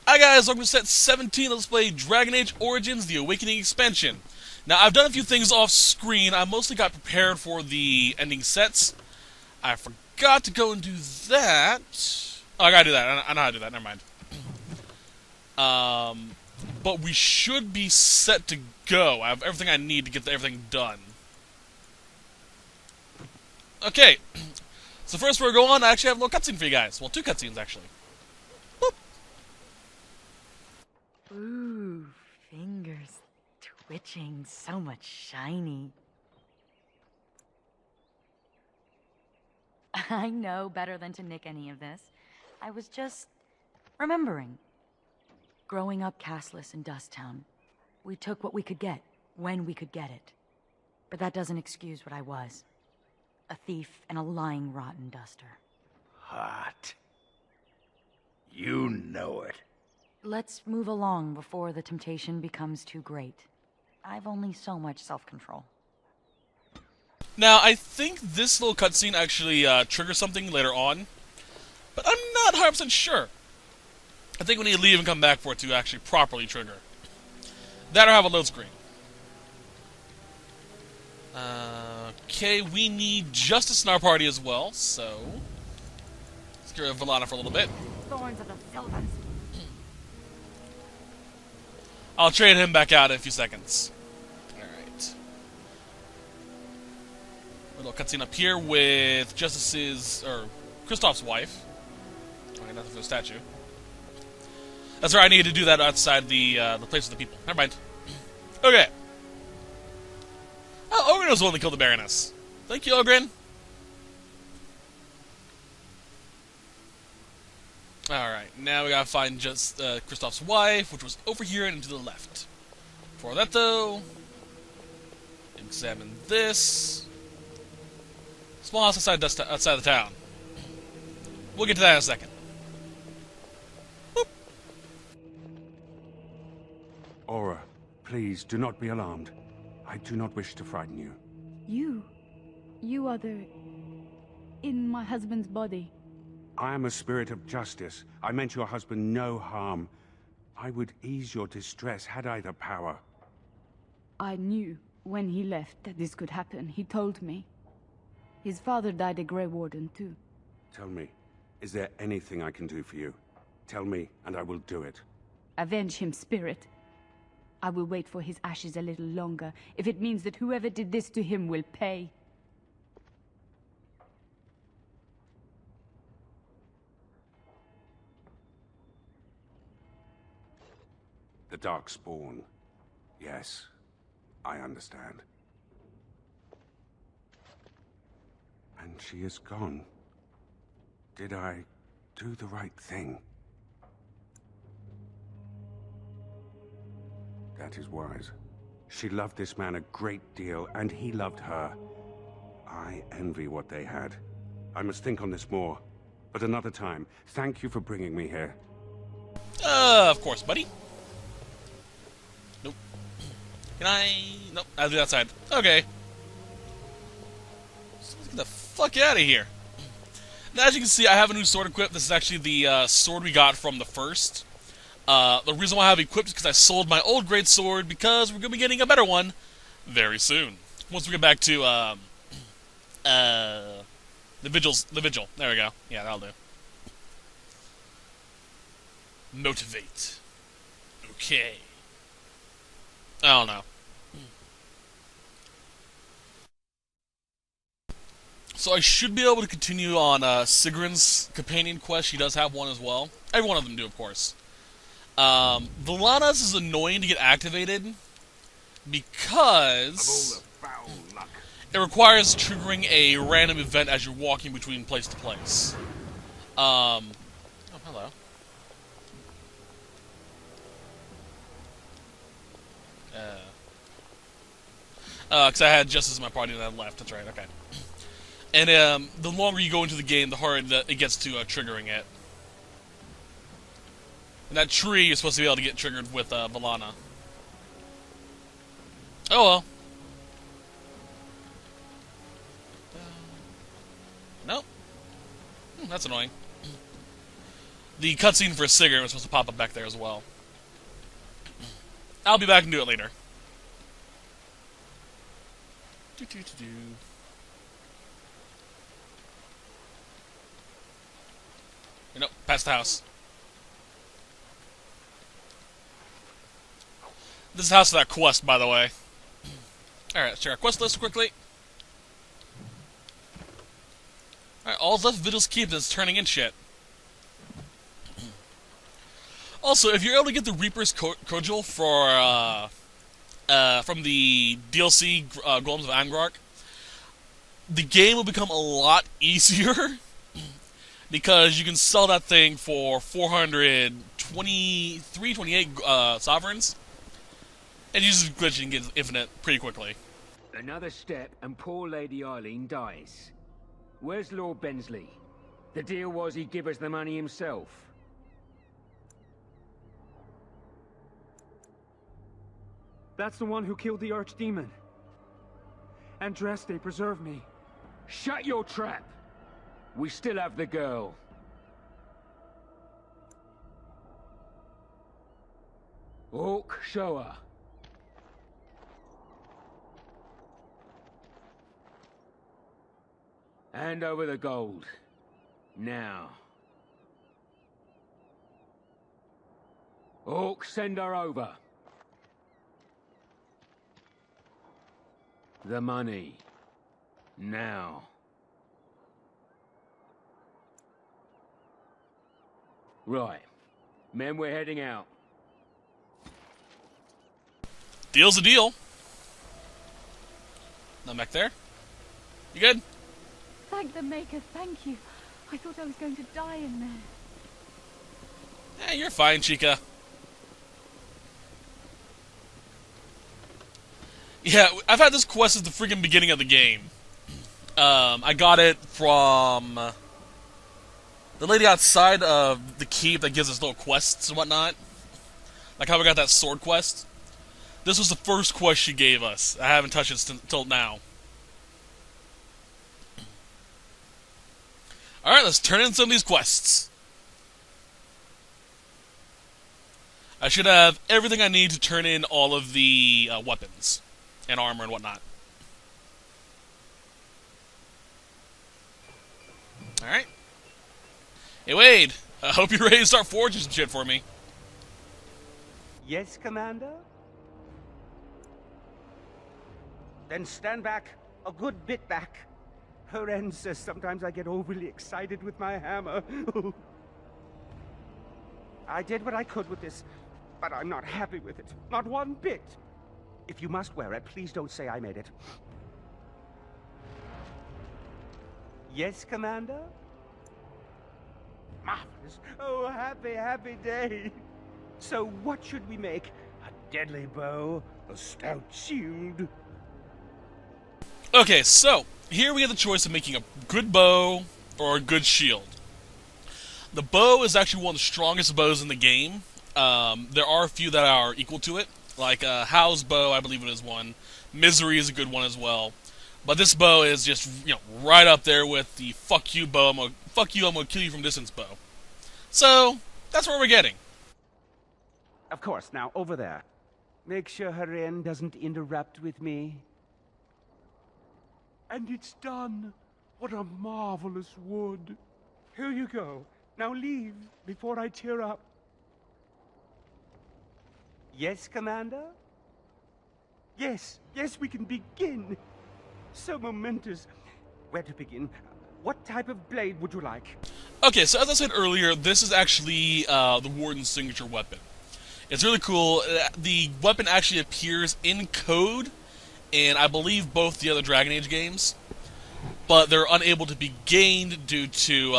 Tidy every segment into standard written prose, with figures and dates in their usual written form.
Hi guys, welcome to set 17. Let's play Dragon Age Origins: The Awakening expansion. Now, I've done a few things off screen. I mostly got prepared for the ending sets. I forgot to go and do that. Oh, I gotta do that. I know how to do that. Never mind. But we should be set to go. I have everything I need to get everything done. Okay. So first we're going on, I actually have a little cutscene for you guys. Well, two cutscenes actually. Boop. Ooh, fingers twitching, so much shiny. I know better than to nick any of this. I was just remembering. Growing up castless in Dusttown, we took what we could get, when we could get it. But that doesn't excuse what I was. A thief and a lying rotten duster. Hot. You know it. Let's move along before the temptation becomes too great. I've only so much self-control. Now, I think this little cutscene actually triggers something later on, but I'm not 100% sure. I think we need to leave and come back for it to actually properly trigger. That or have a load screen. Okay, we need justice in our party as well, so let's get rid of Valana for a little bit. Thorns of the Sylvans. I'll trade him back out in a few seconds. Alright. A little cutscene up here with Justice's, or Kristoff's wife. Okay, nothing for the statue. That's right, I needed to do that outside the place of the people. Never mind. Okay. Oh, Ogren was the one that killed the Baroness. Thank you, Ogren. Alright, now we gotta find just Kristoff's wife, which was over here and to the left. Before that, though, examine this. Small house outside the town. We'll get to that in a second. Boop. Aura, please do not be alarmed. I do not wish to frighten you. You are in my husband's body. I am a spirit of justice. I meant your husband no harm. I would ease your distress had I the power. I knew when he left that this could happen. He told me. His father died a Grey Warden too. Tell me, is there anything I can do for you? Tell me, and I will do it. Avenge him, spirit. I will wait for his ashes a little longer, if it means that whoever did this to him will pay. The Darkspawn. Yes, I understand. And she is gone. Did I do the right thing? That is wise. She loved this man a great deal, and he loved her. I envy what they had. I must think on this more. But another time, thank you for bringing me here. Of course, buddy. Nope. Can I? Nope, I'll do that side. Okay. So let's get the fuck out of here. Now, as you can see, I have a new sword equipped. This is actually the sword we got from the first. The reason why I have it equipped is because I sold my old great sword because we're going to be getting a better one very soon. Once we get back to, the vigil. There we go. Yeah, that'll do. Motivate. Okay. I don't know. So I should be able to continue on Sigrun's companion quest. She does have one as well. Every one of them do, of course. Valana's is annoying to get activated because it requires triggering a random event as you're walking between place to place. Oh, hello. Because I had Justice in my party and I left. That's right, okay. And the longer you go into the game, the harder it gets to triggering it. And that tree is supposed to be able to get triggered with Valana. Oh well. Nope. That's annoying. The cutscene for Sigurd was supposed to pop up back there as well. I'll be back and do it later. Nope, past the house. This is the house of that quest, by the way. Alright, let's check our quest list quickly. Alright, all left Vigil's Keep is turning in shit. Also, if you're able to get the Reaper's Cudgel for, from the DLC Golems of Angrark, the game will become a lot easier because you can sell that thing for 428 sovereigns, and you just glitch and get infinite pretty quickly. Another step and poor Lady Eileen dies. Where's Lord Bensley? The deal was he'd give us the money himself. That's the one who killed the archdemon. Andraste, preserve me. Shut your trap! We still have the girl. Orc, show her. Hand over the gold. Now. Orc, send her over. The money. Now. Right. Men, we're heading out. Deal's a deal. Not back there. You good? Thank the Maker, thank you. I thought I was going to die in there. You're fine, Chica. Yeah, I've had this quest since the freaking beginning of the game. I got it from the lady outside of the keep that gives us little quests and whatnot. Like how we got that sword quest. This was the first quest she gave us. I haven't touched it until now. Alright, let's turn in some of these quests. I should have everything I need to turn in all of the weapons and armor and whatnot. Alright. Hey Wade, I hope you're ready to start forging some shit for me. Yes, Commander? Then stand back, a good bit back. Horen says sometimes I get overly excited with my hammer. I did what I could with this, but I'm not happy with it. Not one bit. If you must wear it, please don't say I made it. Yes, Commander? Marvelous. Oh, happy, happy day. So what should we make? A deadly bow? A stout shield? Okay, so here we have the choice of making a good bow or a good shield. The bow is actually one of the strongest bows in the game. There are a few that are equal to it, like Hal's bow, I believe it is one. Misery is a good one as well. But this bow is just, right up there with the fuck you bow, I'm gonna kill you from distance bow. So, that's what we're getting. Of course, now over there. Make sure Horen doesn't interrupt with me. And it's done. What a marvelous wood. Here you go. Now leave before I tear up. Yes, Commander? Yes, we can begin. So momentous. Where to begin? What type of blade would you like? Okay, so as I said earlier, this is actually the Warden's signature weapon. It's really cool. The weapon actually appears in code in, I believe, both the other Dragon Age games, but they're unable to be gained due to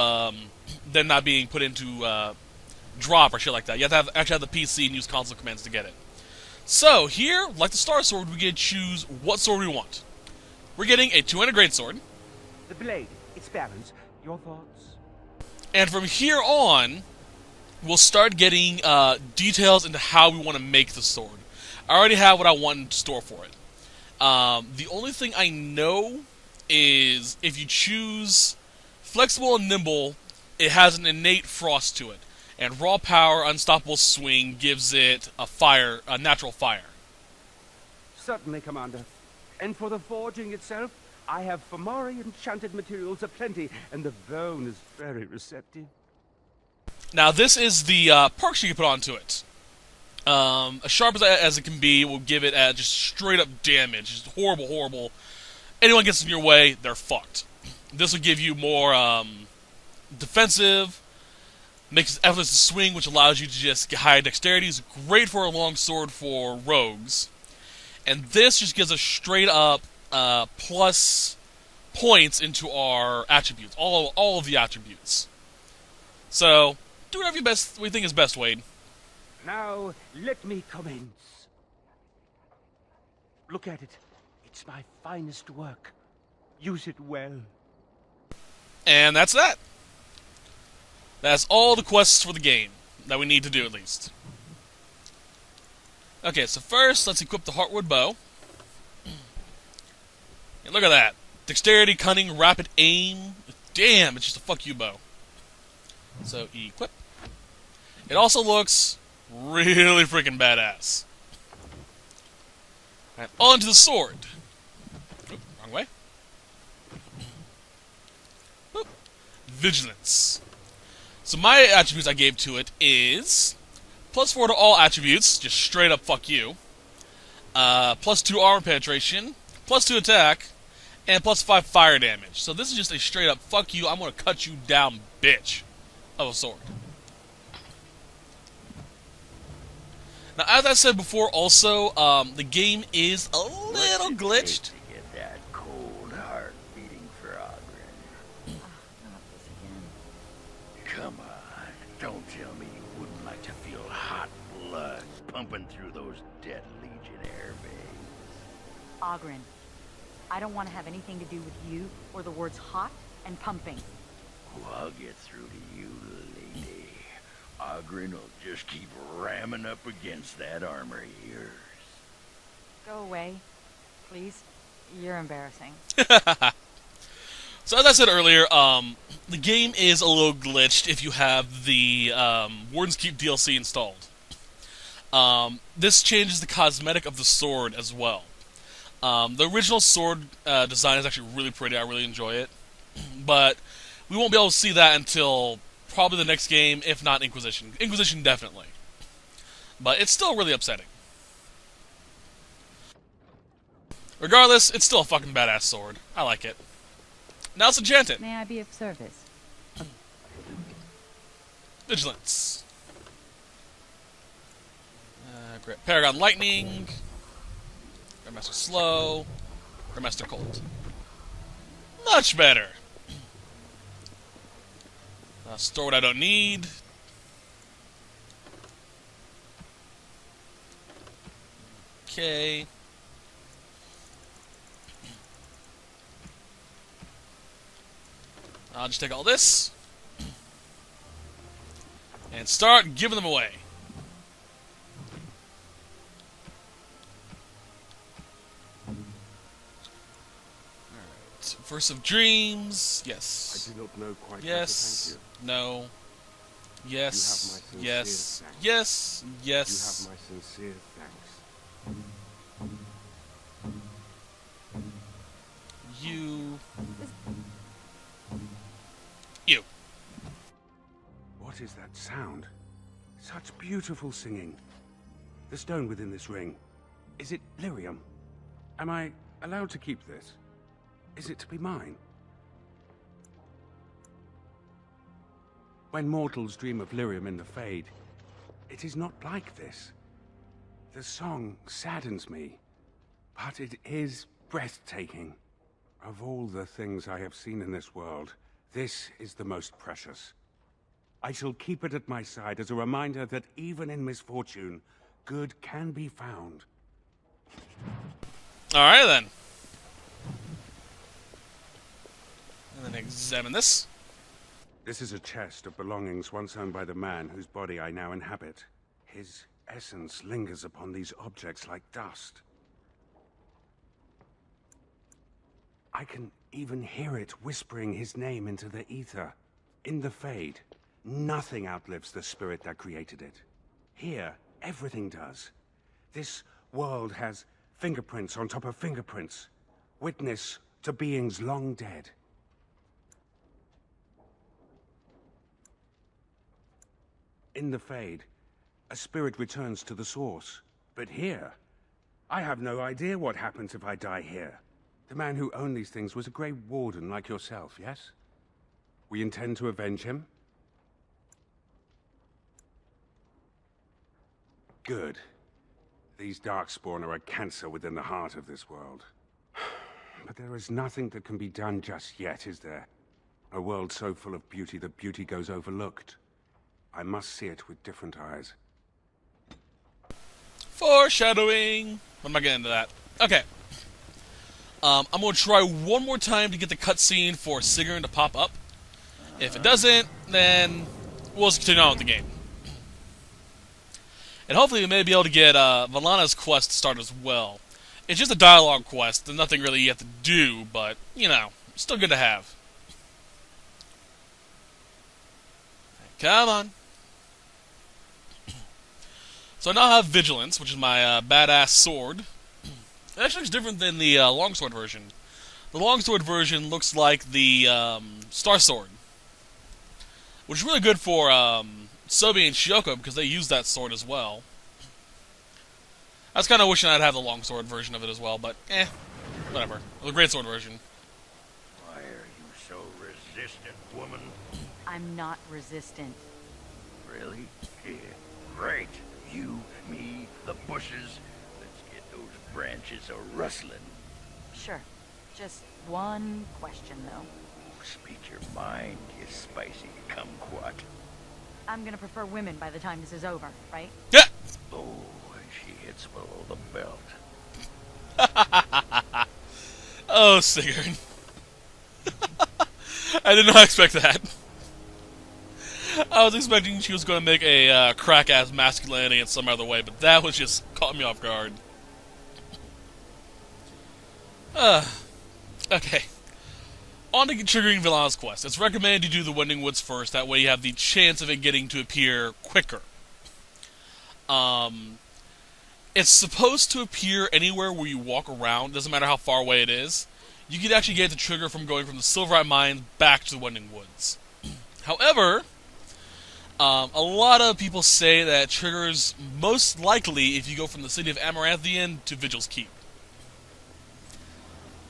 them not being put into drop or shit like that. You have to actually have the PC and use console commands to get it. So, here, like the Star Sword, we get to choose what sword we want. We're getting a two-handed greatsword. The blade, its balance. Your thoughts? And from here on, we'll start getting details into how we want to make the sword. I already have what I want to store for it. The only thing I know is if you choose flexible and nimble, it has an innate frost to it. And raw power, unstoppable swing gives it a natural fire. Certainly, Commander. And for the forging itself, I have Fen'Harel enchanted materials aplenty, and the bone is very receptive. Now, this is the perks you can put onto it. As sharp as it can be will give it just straight up damage. Just horrible, horrible. Anyone gets in your way, they're fucked. This will give you more defensive, makes it effortless to swing, which allows you to just get high dexterity. It's great for a long sword for rogues. And this just gives us straight up plus points into our attributes, all of the attributes. So, do whatever we think is best, Wade. Now, let me commence. Look at it. It's my finest work. Use it well. And that's that. That's all the quests for the game that we need to do, at least. Okay, so first, let's equip the Heartwood Bow. And look at that. Dexterity, cunning, rapid aim. Damn, it's just a fuck you bow. So, equip. It also looks really freaking badass. Alright, on to the sword. Oop, wrong way. Boop. Vigilance. So my attributes I gave to it is +4 to all attributes, just straight up fuck you. +2 armor penetration, +2 attack, and +5 fire damage. So this is just a straight up fuck you, I'm gonna cut you down, bitch, of a sword. Now, as I said before, also, the game is a little glitched. To get that cold heart beating for Ogren. Not this again. Come on, don't tell me you wouldn't like to feel hot blood pumping through those dead Legionnaire veins. Ogren, I don't want to have anything to do with you or the words hot and pumping. Oh, I'll get through to you, lady. Ogren will just keep ramming up against that armor of yours. Go away, please. You're embarrassing. So as I said earlier, the game is a little glitched if you have the Warden's Keep DLC installed. This changes the cosmetic of the sword as well. The original sword design is actually really pretty. I really enjoy it. But we won't be able to see that until probably the next game, if not Inquisition. Inquisition, definitely. But it's still really upsetting. Regardless, it's still a fucking badass sword. I like it. Now it's enchanted. May I be of service? Vigilance. Great. Paragon Lightning. Grandmaster Slow. Grandmaster Cold. Much better. Store what I don't need. Okay. I'll just take all this and start giving them away. Alright. Verse of Dreams. Yes. I do not know quite Yes. how to thank No. Yes. You have my Yes. sincere thanks. Yes. you. Yes. You have my sincere thanks. You. What is that sound? Such beautiful singing. The stone within this ring. Is it lyrium? Am I allowed to keep this? Is it to be mine? When mortals dream of lyrium in the Fade, it is not like this. The song saddens me, but it is breathtaking. Of all the things I have seen in this world, this is the most precious. I shall keep it at my side as a reminder that even in misfortune, good can be found. Alright then. And then examine this. This is a chest of belongings once owned by the man whose body I now inhabit. His essence lingers upon these objects like dust. I can even hear it whispering his name into the ether, in the Fade. Nothing outlives the spirit that created it. Here, everything does. This world has fingerprints on top of fingerprints. Witness to beings long dead. In the Fade, a spirit returns to the source. But here, I have no idea what happens if I die here. The man who owned these things was a Grey Warden like yourself, yes? We intend to avenge him? Good. These Darkspawn are a cancer within the heart of this world. But there is nothing that can be done just yet, is there? A world so full of beauty that beauty goes overlooked. I must see it with different eyes. Foreshadowing! When am I getting into that? Okay. I'm going to try one more time to get the cutscene for Sigrun to pop up. If it doesn't, then we'll just continue on with the game. And hopefully we may be able to get Valana's quest to start as well. It's just a dialogue quest, and nothing really you have to do, but, you know, still good to have. Come on. So I now have Vigilance, which is my badass sword. It actually looks different than the longsword version. The longsword version looks like the Star Sword, which is really good for Sobi and Shiyoko because they use that sword as well. I was kind of wishing I'd have the longsword version of it as well, but whatever. The greatsword version. Why are you so resistant, woman? I'm not resistant. Really? Yeah. Great. You, me, the bushes. Let's get those branches a-rustling. Sure. Just one question, though. Speak your mind, you spicy kumquat. I'm gonna prefer women by the time this is over, right? Yeah! Oh, and she hits below the belt. Oh, Sigurd. I did not expect that. I was expecting she was going to make a crack-ass masculinity in some other way, but that was just caught me off guard. Okay. On to triggering Valana's quest. It's recommended you do the Wending Woods first, that way you have the chance of it getting to appear quicker. It's supposed to appear anywhere where you walk around, doesn't matter how far away it is. You can actually get the trigger from going from the Silverite Mines back to the Wending Woods. However, a lot of people say that it triggers most likely if you go from the city of Amaranthian to Vigil's Keep.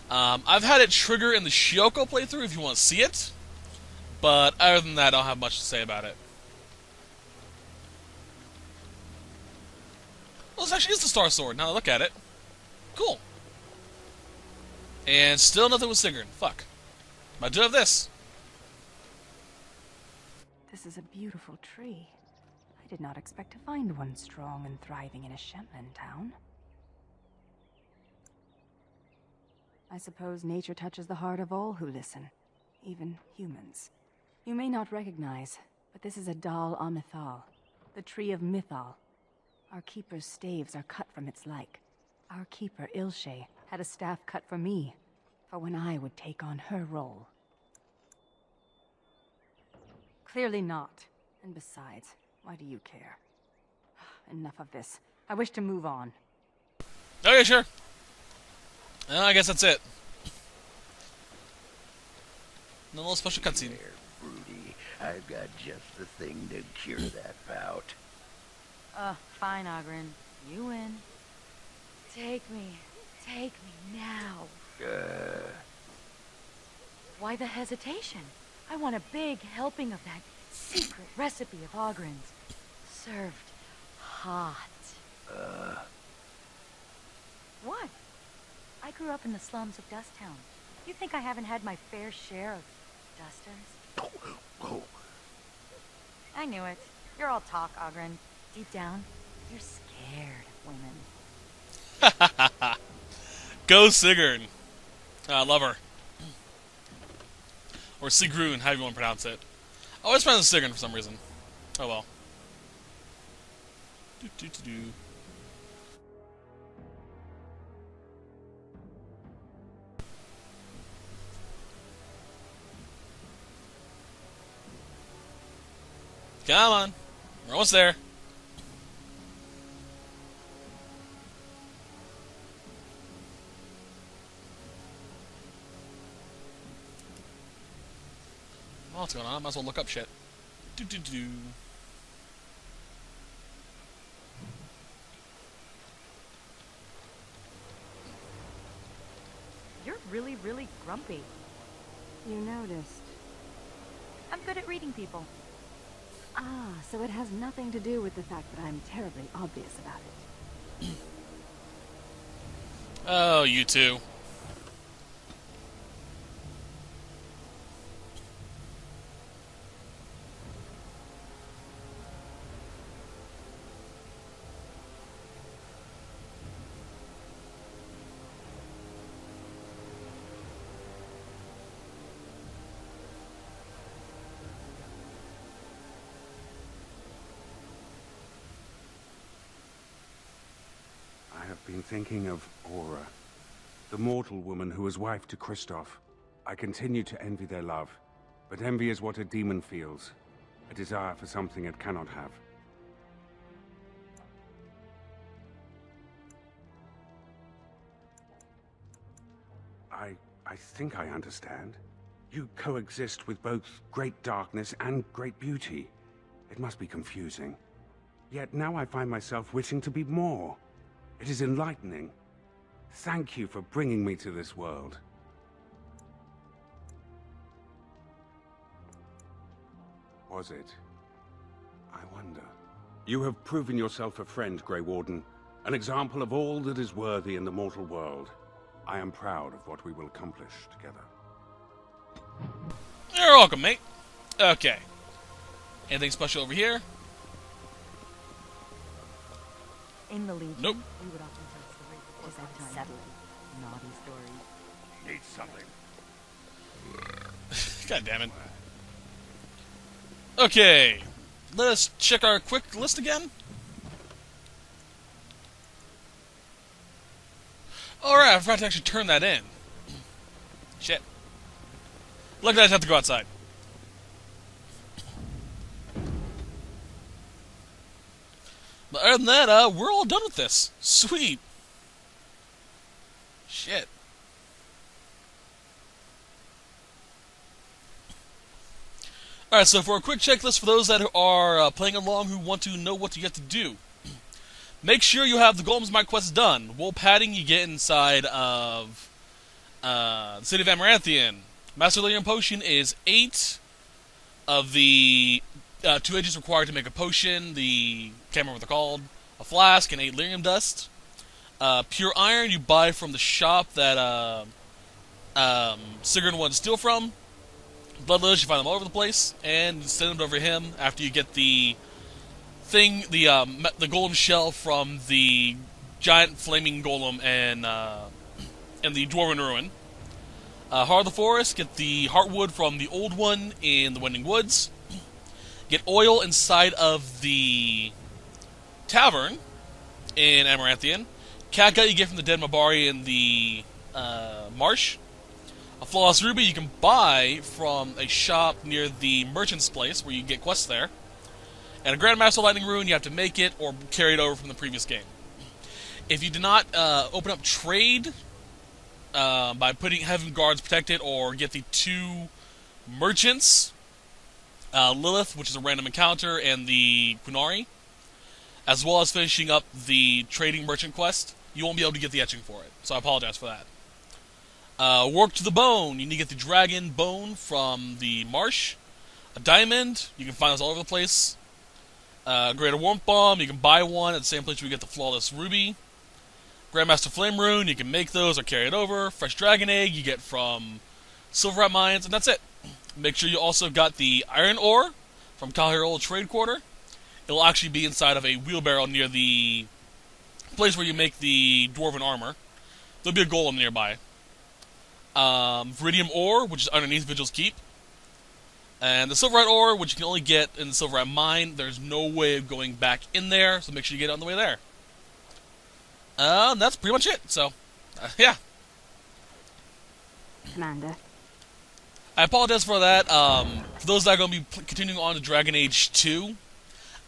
I've had it trigger in the Shiyoko playthrough if you want to see it, but other than that, I don't have much to say about it. Well, this actually is the Star Sword, now that I look at it. Cool. And still nothing with Sigrun. Fuck. But I do have this. This is a beautiful tree. I did not expect to find one strong and thriving in a Shetland town. I suppose nature touches the heart of all who listen, even humans. You may not recognize, but this is a Dal Amithal, the tree of Mythal. Our keeper's staves are cut from its like. Our keeper, Ilshe, had a staff cut for me, for when I would take on her role. Clearly not. And besides, why do you care? Enough of this. I wish to move on. Okay, sure. Well, I guess that's it. No little special cutscene. There, Broody. I've got just the thing to cure that pout. Fine, Ogren. You win. Take me. Take me now. Why the hesitation? I want a big helping of that secret recipe of Ogren's. Served hot. What? I grew up in the slums of Dusttown. You think I haven't had my fair share of dusters? Oh. I knew it. You're all talk, Ogren. Deep down, you're scared of women. Go Sigrun. I love her. Or Sigrun, however you want to pronounce it. I always pronounce it Sigrun for some reason. Oh well. Do. Come on. We're almost there. Oh, what's going on? Might as well look up shit. Do. You're really, really grumpy. You noticed. I'm good at reading people. Ah, so it has nothing to do with the fact that I'm terribly obvious about it. Oh, you two. I have been thinking of Aura, the mortal woman who was wife to Kristoff. I continue to envy their love, but envy is what a demon feels, a desire for something it cannot have. I think I understand. You coexist with both great darkness and great beauty. It must be confusing. Yet now I find myself wishing to be more. It is enlightening. Thank you for bringing me to this world. Was it? I wonder. You have proven yourself a friend, Grey Warden. An example of all that is worthy in the mortal world. I am proud of what we will accomplish together. You're welcome, mate. Okay. Anything special over here? In the Legion, Nope. we would often tell stories before bedtime. Naughty stories. Need something. God damn it. Okay. Let us check our quick list again. Alright, I forgot to actually turn that in. Shit. Look, I just have to go outside. But other than that, we're all done with this. Sweet. Shit. Alright, so for a quick checklist for those that are playing along who want to know what you get to do. Make sure you have the Golem's Might quest done. Wool padding you get inside of the city of Amaranthian. Master Lyrium Potion is 8 of the 2 edges required to make a potion. Can't remember what they're called. A flask and 8 Lyrium Dust. Pure Iron you buy from the shop that Sigrun wanted to steal from. Blood Lilies, you find them all over the place. And send them over to him after you get the golem shell from the giant flaming golem and the Dwarven ruin. Heart of the Forest, get the heartwood from the old one in the Wending Woods. Get oil inside of the tavern in Amaranthian. Catgut you get from the dead Mabari in the marsh. A flawless ruby you can buy from a shop near the merchant's place where you get quests there. And a Grandmaster Lightning Rune, you have to make it or carry it over from the previous game. If you do not open up trade by having guards protect it or get the 2 merchants, Lilith, which is a random encounter, and the Qunari, as well as finishing up the trading merchant quest, you won't be able to get the etching for it. So I apologize for that. Work to the bone, you need to get the dragon bone from the marsh. A diamond, you can find those all over the place. Greater Warmth Bomb, you can buy one at the same place where you get the Flawless Ruby. Grandmaster Flame Rune, you can make those or carry it over. Fresh Dragon Egg, you get from Silverite Mines, and that's it. Make sure you also got the Iron Ore from Fen'Harel Trade Quarter. It'll actually be inside of a wheelbarrow near the place where you make the Dwarven armor. There'll be a golem nearby. Viridium Ore, which is underneath Vigil's Keep. And the Silverite Ore, which you can only get in the Silverite Mine. There's no way of going back in there, so make sure you get it on the way there. That's pretty much it, so, yeah. Commander. I apologize for that. For those that are going to be continuing on to Dragon Age 2,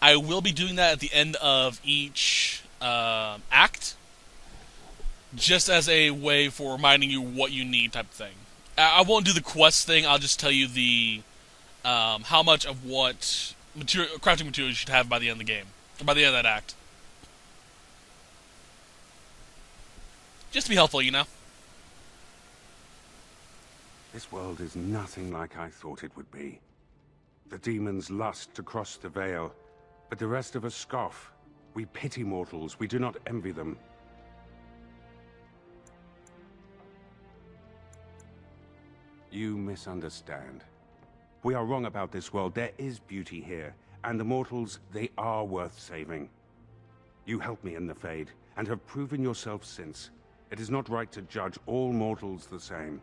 I will be doing that at the end of each act, just as a way for reminding you what you need type of thing. I won't do the quest thing, I'll just tell you the how much of what crafting materials you should have by the end of the game, or by the end of that act. Just to be helpful, you know? This world is nothing like I thought it would be. The demons lust to cross the veil, but the rest of us scoff. We pity mortals, we do not envy them. You misunderstand. We are wrong about this world. There is beauty here, and the mortals, they are worth saving. You helped me in the Fade, and have proven yourself since. It is not right to judge all mortals the same.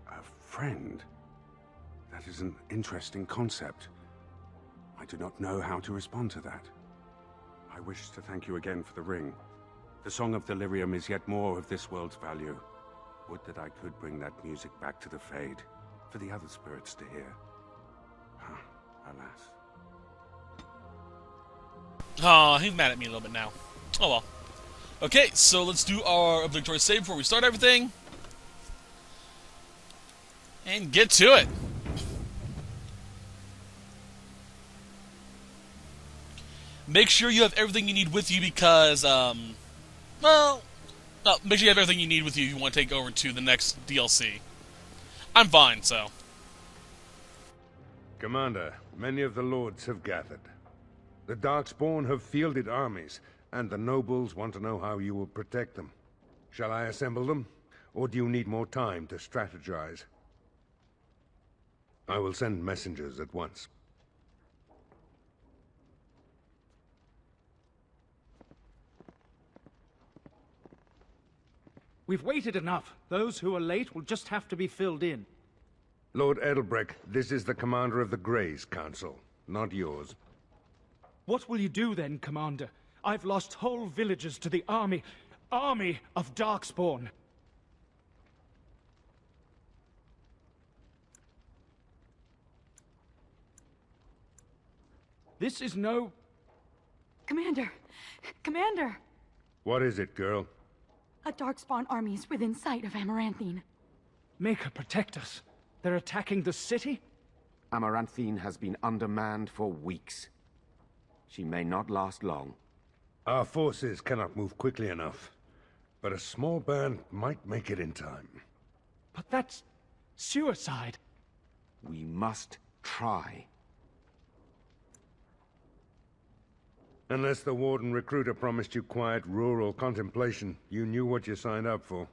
A friend? That is an interesting concept. I do not know how to respond to that. I wish to thank you again for the ring. The Song of Delirium is yet more of this world's value. Would that I could bring that music back to the Fade, for the other spirits to hear. Alas. Aw, he's mad at me a little bit now. Oh well. Okay, so let's do our obligatory save before we start everything. And get to it. Make sure you have everything you need with you because, well, make sure you have everything you need with you if you want to take over to the next DLC. I'm fine, so. Commander, many of the lords have gathered. The Darkspawn have fielded armies, and the nobles want to know how you will protect them. Shall I assemble them, or do you need more time to strategize? I will send messengers at once. We've waited enough. Those who are late will just have to be filled in. Lord Edelbrecht, this is the commander of the Greys Council, not yours. What will you do then, Commander? I've lost whole villages to the army of Darkspawn. This is no... Commander! Commander! What is it, girl? A Darkspawn army is within sight of Amaranthine. Make her protect us. They're attacking the city? Amaranthine has been undermanned for weeks. She may not last long. Our forces cannot move quickly enough, but a small band might make it in time. But that's... suicide. We must try. Unless the Warden Recruiter promised you quiet rural contemplation, you knew what you signed up for.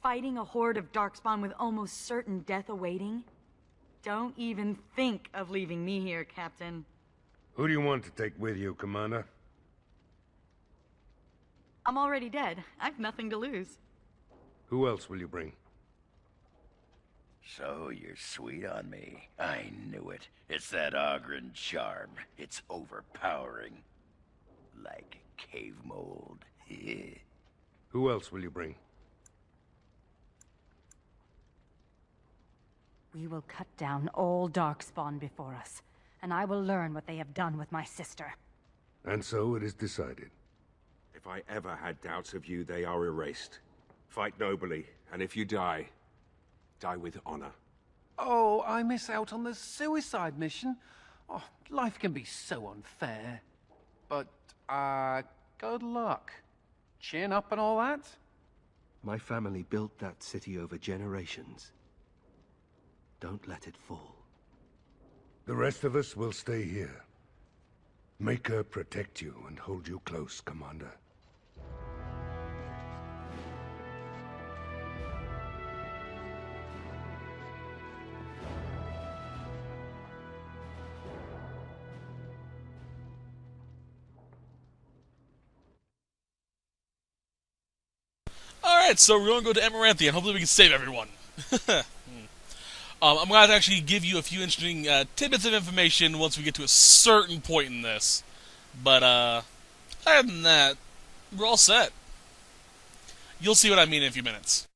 Fighting a horde of Darkspawn with almost certain death awaiting? Don't even think of leaving me here, Captain. Who do you want to take with you, Commander? I'm already dead. I've nothing to lose. Who else will you bring? So you're sweet on me. I knew it. It's that Ogren charm. It's overpowering. Like cave mold. Who else will you bring? We will cut down all Darkspawn before us, and I will learn what they have done with my sister. And so it is decided. If I ever had doubts of you, they are erased. Fight nobly, and if you die, die with honor. Oh, I miss out on the suicide mission. Oh, life can be so unfair. But, good luck. Chin up and all that? My family built that city over generations. Don't let it fall. The rest of us will stay here. Make her protect you and hold you close, Commander. Alright, so we're going to go to Amaranthine. Hopefully we can save everyone. I'm going to actually give you a few interesting tidbits of information once we get to a certain point in this. But, other than that, we're all set. You'll see what I mean in a few minutes.